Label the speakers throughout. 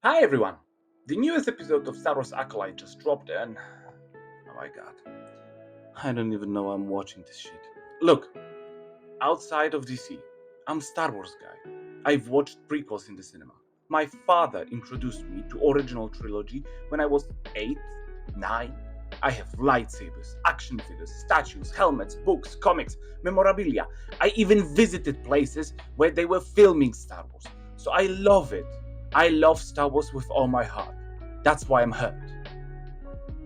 Speaker 1: Hi everyone! The newest episode of Star Wars Acolyte just dropped and oh my god, I don't even know I'm watching this shit. Look, outside of DC, I'm a Star Wars guy. I've watched prequels in the cinema. My father introduced me to original trilogy when I was 8, 9. I have lightsabers, action figures, statues, helmets, books, comics, memorabilia. I even visited places where they were filming Star Wars. So I love it. I love Star Wars with all my heart. That's why I'm hurt.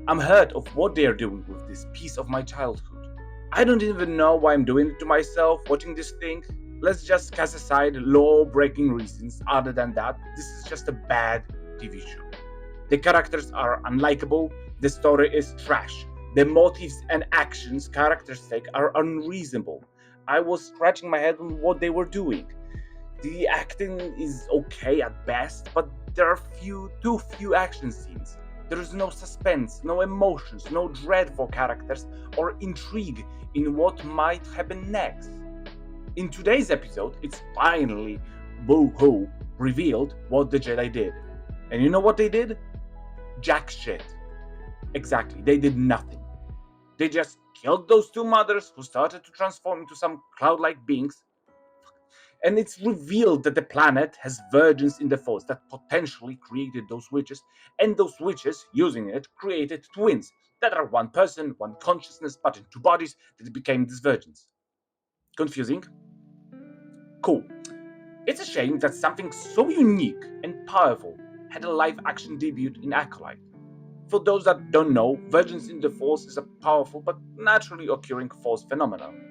Speaker 1: I'm hurt of what they are doing with this piece of my childhood. I don't even know why I'm doing it to myself watching this thing. Let's just cast aside law breaking reasons. Other than that, this is just a bad TV show. The characters are unlikable, the story is trash, the motives and actions characters take are unreasonable. I was scratching my head on what they were doing. The acting is okay at best, but there are too few action scenes. There is no suspense, no emotions, no dread for characters, or intrigue in what might happen next. In today's episode, it's finally, boo-hoo, revealed what the Jedi did. And you know what they did? Jack shit. Exactly, they did nothing. They just killed those two mothers who started to transform into some cloud-like beings, and it's revealed that the planet has virgins in the Force that potentially created those witches, and those witches, using it, created twins that are one person, one consciousness, but in two bodies that became these virgins. Confusing? Cool. It's a shame that something so unique and powerful had a live action debut in Acolyte. For those that don't know, Virgins in the Force is a powerful but naturally occurring Force phenomenon.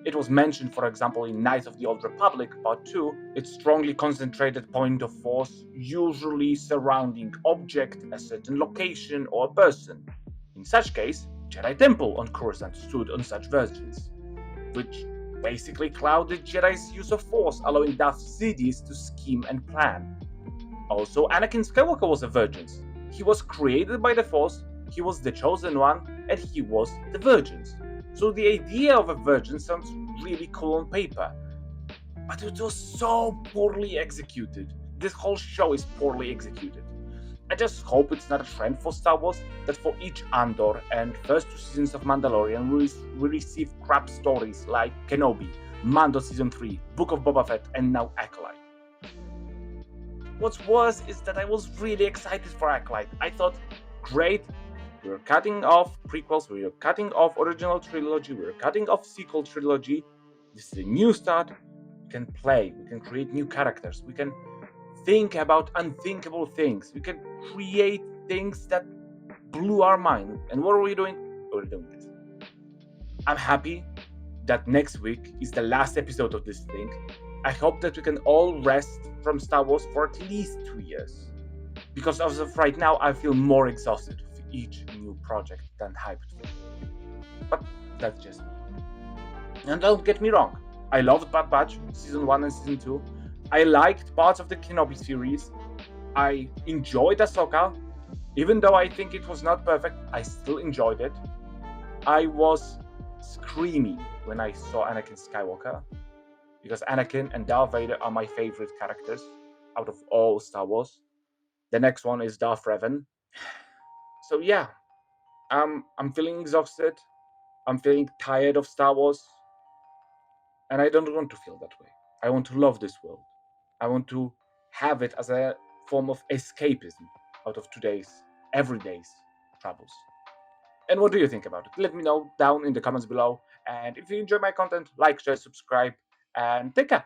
Speaker 1: It was mentioned, for example, in Knights of the Old Republic Part 2, its strongly concentrated point of force, usually surrounding object, a certain location, or a person. In such case, Jedi Temple on Coruscant stood on such virgins, which basically clouded Jedi's use of force, allowing Darth Sidious to scheme and plan. Also, Anakin Skywalker was a virgin. He was created by the Force, he was the chosen one, and he was the virgins. So the idea of a virgin sounds really cool on paper, but it was so poorly executed. This whole show is poorly executed. I just hope it's not a trend for Star Wars that for each Andor and first two seasons of Mandalorian we receive crap stories like Kenobi, Mando Season 3, Book of Boba Fett, and now Acolyte. What's worse is that I was really excited for Acolyte. I thought, great, we're cutting off prequels, we're cutting off original trilogy, we're cutting off sequel trilogy. This is a new start. We can play, we can create new characters, we can think about unthinkable things, we can create things that blew our mind. And what are we doing? We're doing this. I'm happy that next week is the last episode of this thing. I hope that we can all rest from Star Wars for at least 2 years. Because as of right now, I feel more exhausted with each new project than hyped for. But that's just me. And don't get me wrong, I loved Bad Batch Season 1 and Season 2. I liked parts of the Kenobi series. I enjoyed Ahsoka. Even though I think it was not perfect, I still enjoyed it. I was screaming when I saw Anakin Skywalker, because Anakin and Darth Vader are my favorite characters out of all Star Wars. The next one is Darth Revan. So yeah, I'm feeling exhausted. I'm feeling tired of Star Wars, and I don't want to feel that way. I want to love this world. I want to have it as a form of escapism out of today's everyday's troubles. And what do you think about it? Let me know down in the comments below. And if you enjoy my content, like, share, subscribe, and take care.